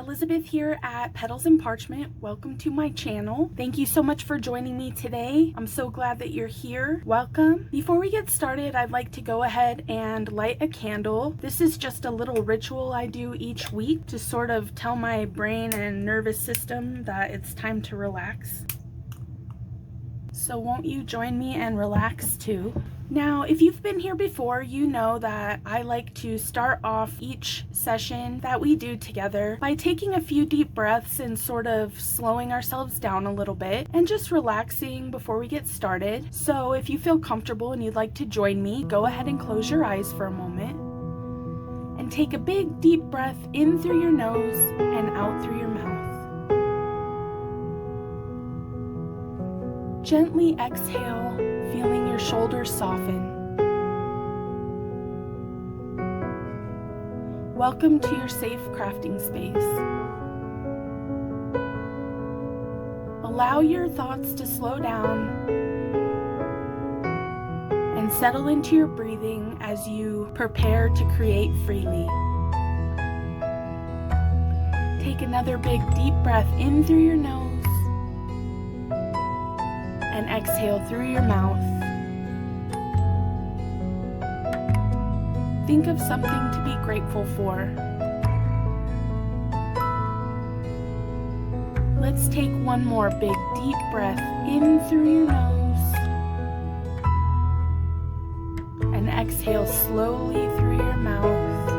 Elizabeth here at Petals and Parchment. Welcome to my channel. Thank you so much for joining me today. I'm so glad that you're here. Welcome. Before we get started, I'd like to go ahead and light a candle. This is just a little ritual I do each week to sort of tell my brain and nervous system that it's time to relax. So won't you join me and relax too? Now, if you've been here before, you know that I like to start off each session that we do together by taking a few deep breaths and sort of slowing ourselves down a little bit and just relaxing before we get started. So if you feel comfortable and you'd like to join me, go ahead and close your eyes for a moment and take a big deep breath in through your nose and out through your mouth. Gently exhale, feeling your shoulders soften. Welcome to your safe crafting space. Allow your thoughts to slow down and settle into your breathing as you prepare to create freely. Take another big deep breath in through your nose and exhale through your mouth. Think of something to be grateful for. Let's take one more big deep breath in through your nose and exhale slowly through your mouth,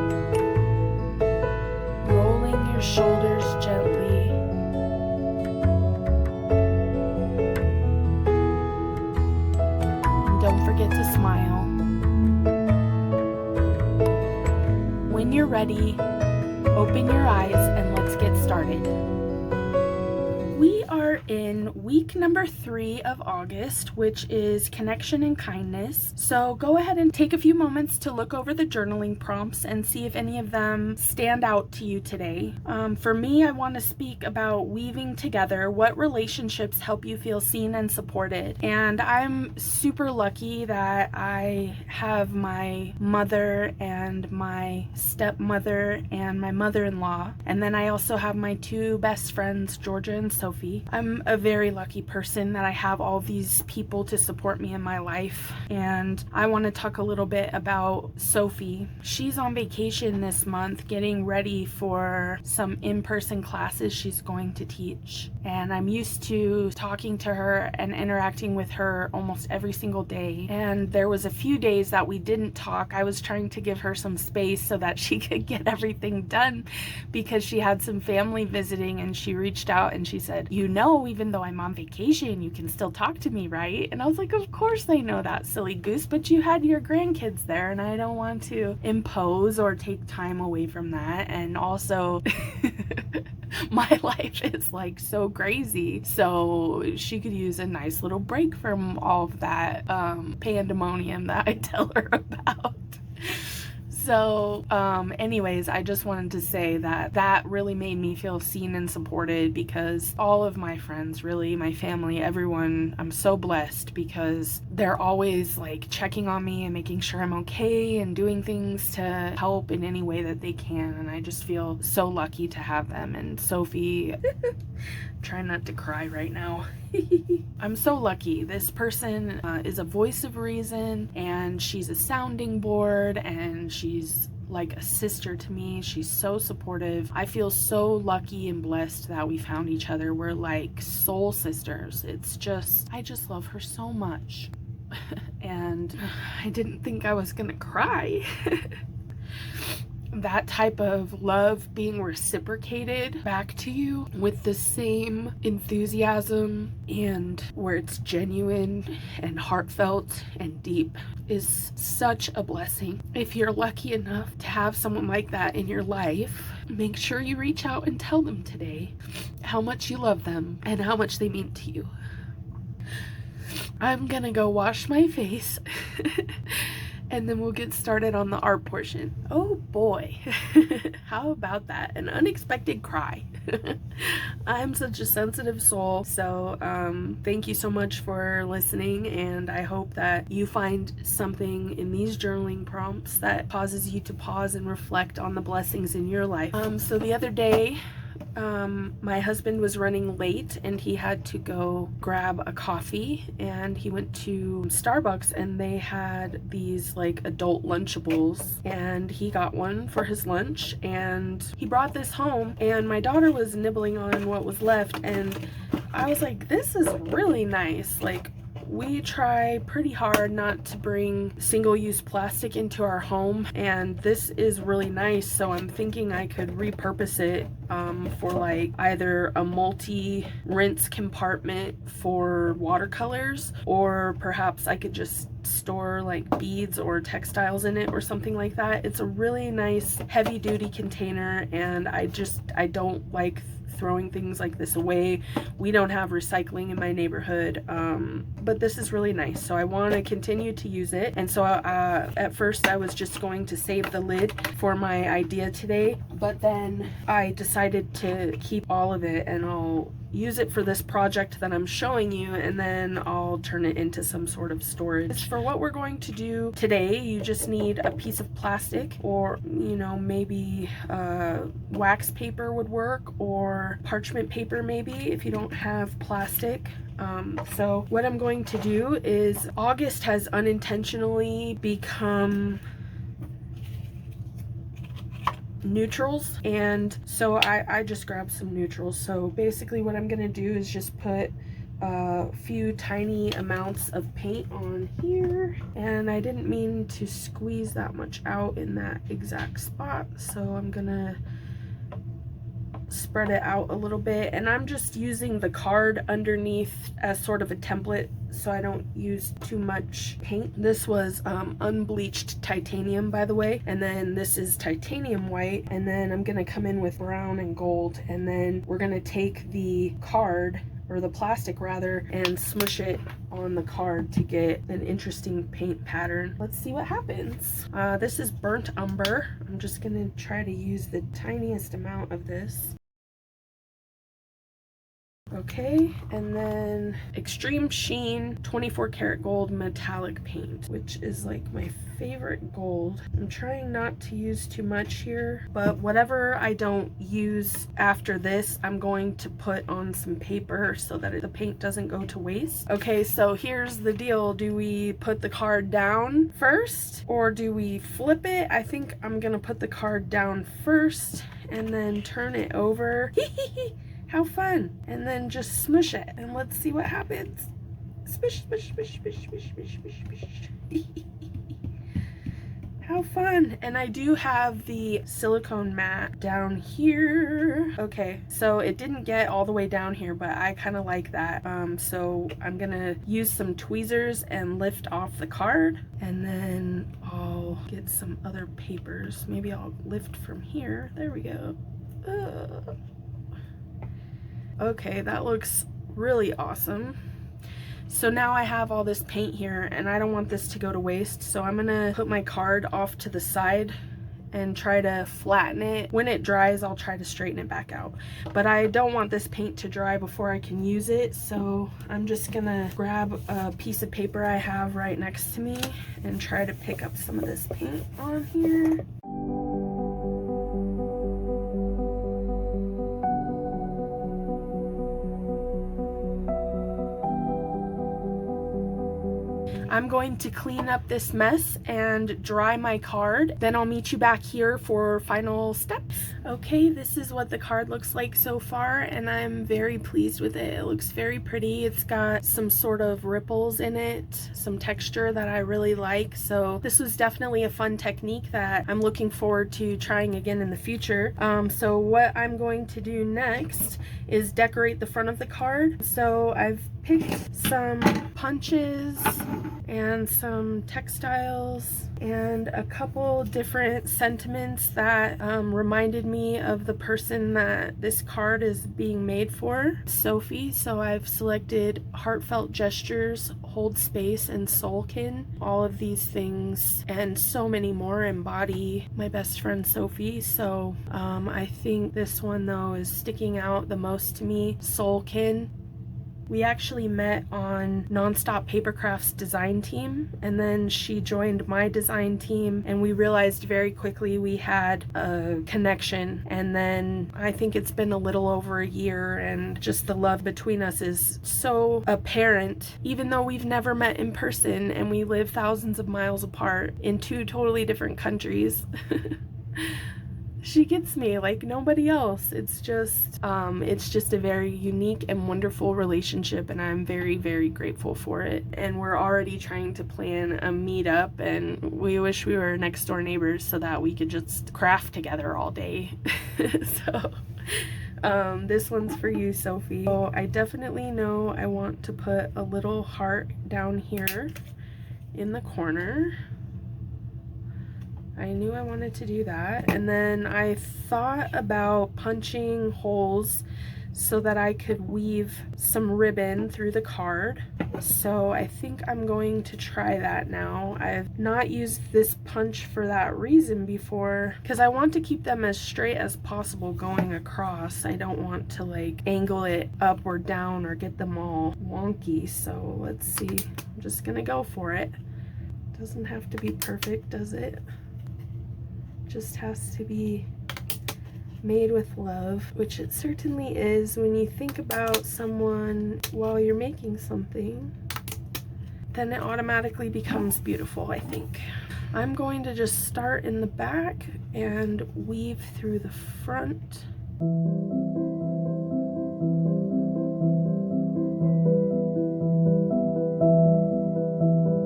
rolling your shoulders gently. Don't forget to smile. When you're ready, open your eyes and let's get started. We are in week number 3 of August, which is connection and kindness. So go ahead and take a few moments to look over the journaling prompts and see if any of them stand out to you today. For me, I want to speak about weaving together what relationships help you feel seen and supported. And I'm super lucky that I have my mother and my stepmother and my mother-in-law. And then I also have my 2 best friends, Georgia and Sophie. I'm a very lucky person that I have all these people to support me in my life. And I want to talk a little bit about Sophie. She's on vacation this month getting ready for some in-person classes she's going to teach. And I'm used to talking to her and interacting with her almost every single day. And there was a few days that we didn't talk. I was trying to give her some space so that she could get everything done because she had some family visiting, and she reached out and she said, "You know, even though I'm on vacation, you can still talk to me, right?" And I was like, "Of course I know that, silly goose, but you had your grandkids there and I don't want to impose or take time away from that. And also my life is like so crazy, so she could use a nice little break from all of that pandemonium that I tell her about." So anyways, I just wanted to say that really made me feel seen and supported, because all of my friends, really, my family, everyone, I'm so blessed because they're always like checking on me and making sure I'm okay and doing things to help in any way that they can. And I just feel so lucky to have them. And Sophie, trying not to cry right now. I'm so lucky. This person is a voice of reason, and she's a sounding board, and she's like a sister to me. She's so supportive. I feel so lucky and blessed that we found each other. We're like soul sisters. I just love her so much. And I didn't think I was gonna cry. That type of love being reciprocated back to you with the same enthusiasm, and where it's genuine and heartfelt and deep, is such a blessing. If you're lucky enough to have someone like that in your life, make sure you reach out and tell them today how much you love them and how much they mean to you. I'm gonna go wash my face and then we'll get started on the art portion. Oh boy, how about that? An unexpected cry. I'm such a sensitive soul, so thank you so much for listening, and I hope that you find something in these journaling prompts that causes you to pause and reflect on the blessings in your life. So the other day, my husband was running late and he had to go grab a coffee, and he went to Starbucks and they had these like adult Lunchables, and he got one for his lunch and he brought this home, and my daughter was nibbling on what was left, and I was like, this is really nice. Like, we try pretty hard not to bring single-use plastic into our home, and this is really nice, so I'm thinking I could repurpose it for like either a multi-rinse compartment for watercolors, or perhaps I could just store like beads or textiles in it or something like that. It's a really nice heavy-duty container, and I don't like throwing things like this away. We don't have recycling in my neighborhood, but this is really nice, so I want to continue to use it. And so at first I was just going to save the lid for my idea today, but then I decided to keep all of it, and I'll use it for this project that I'm showing you, and then I'll turn it into some sort of storage. For what we're going to do today, you just need a piece of plastic, or you know, maybe wax paper would work, or parchment paper maybe if you don't have plastic. So what I'm going to do is, August has unintentionally become neutrals, and so I just grabbed some neutrals. So basically what I'm gonna do is just put a few tiny amounts of paint on here, and I didn't mean to squeeze that much out in that exact spot, so I'm gonna spread it out a little bit, and I'm just using the card underneath as sort of a template so I don't use too much paint. This was unbleached titanium, by the way, and then this is titanium white, and then I'm gonna come in with brown and gold, and then we're gonna take the card, or the plastic rather, and smush it on the card to get an interesting paint pattern. Let's see what happens. This is burnt umber. I'm just gonna try to use the tiniest amount of this. Okay, and then Extreme Sheen 24 karat gold metallic paint, which is like my favorite gold. I'm trying not to use too much here, but whatever I don't use after this, I'm going to put on some paper so that the paint doesn't go to waste. Okay, so here's the deal. Do we put the card down first, or do we flip it? I think I'm gonna put the card down first and then turn it over. How fun. And then just smush it, and let's see what happens. Smush, smush, smush, smush, smush, smush, smush, smush. How fun. And I do have the silicone mat down here. Okay, so it didn't get all the way down here, but I kind of like that. So I'm gonna use some tweezers and lift off the card, and then I'll get some other papers. Maybe I'll lift from here. There we go. Okay, that looks really awesome. So now I have all this paint here, and I don't want this to go to waste, so I'm gonna put my card off to the side and try to flatten it. When it dries, I'll try to straighten it back out, but I don't want this paint to dry before I can use it, so I'm just gonna grab a piece of paper I have right next to me and try to pick up some of this paint on here. I'm going to clean up this mess and dry my card. Then I'll meet you back here for final steps. Okay, this is what the card looks like so far, and I'm very pleased with it. It looks very pretty. It's got some sort of ripples in it, some texture that I really like. So this was definitely a fun technique that I'm looking forward to trying again in the future. So what I'm going to do next is decorate the front of the card. So I've picked some punches and some textiles and a couple different sentiments that reminded me of the person that this card is being made for, Sophie. So I've selected heartfelt gestures, hold space, and soulkin. All of these things and so many more embody my best friend Sophie. So I think this one though is sticking out the most to me, soulkin. We actually met on Nonstop Papercraft's design team, and then she joined my design team, and we realized very quickly we had a connection. And then I think it's been a little over a year, and just the love between us is so apparent, even though we've never met in person and we live thousands of miles apart in two totally different countries. She gets me like nobody else. It's just a very unique and wonderful relationship, and I'm very, very grateful for it. And we're already trying to plan a meetup, and we wish we were next door neighbors so that we could just craft together all day. So this one's for you, Sophie. So I definitely know I want to put a little heart down here in the corner. I knew I wanted to do that. And then I thought about punching holes so that I could weave some ribbon through the card. So I think I'm going to try that now. I've not used this punch for that reason before, because I want to keep them as straight as possible going across. I don't want to like angle it up or down or get them all wonky. So let's see. I'm just gonna go for it. Doesn't have to be perfect, does it? Just has to be made with love, which it certainly is when you think about someone while you're making something. Then it automatically becomes beautiful, I think. I'm going to just start in the back and weave through the front.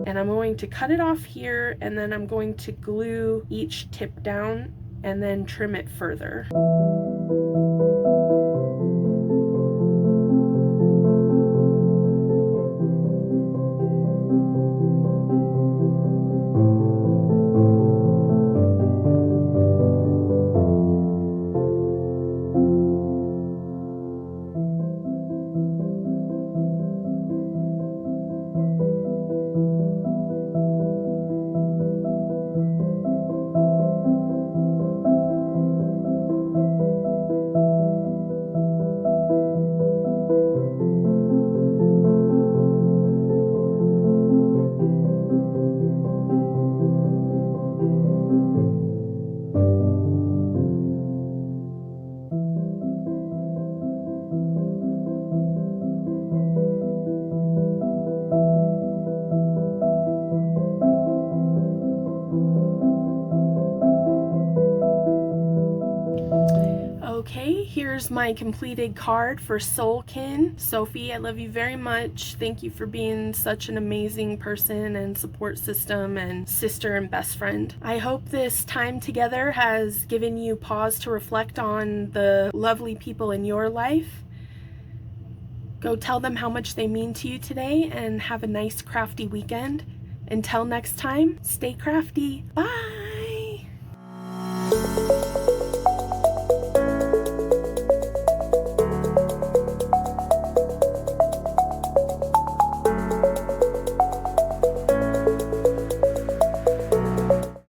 And I'm going to cut it off here, and then I'm going to glue each tip down and then trim it further. Okay, here's my completed card for Soulkin. Sophie, I love you very much. Thank you for being such an amazing person and support system and sister and best friend. I hope this time together has given you pause to reflect on the lovely people in your life. Go tell them how much they mean to you today, and have a nice crafty weekend. Until next time, stay crafty. Bye!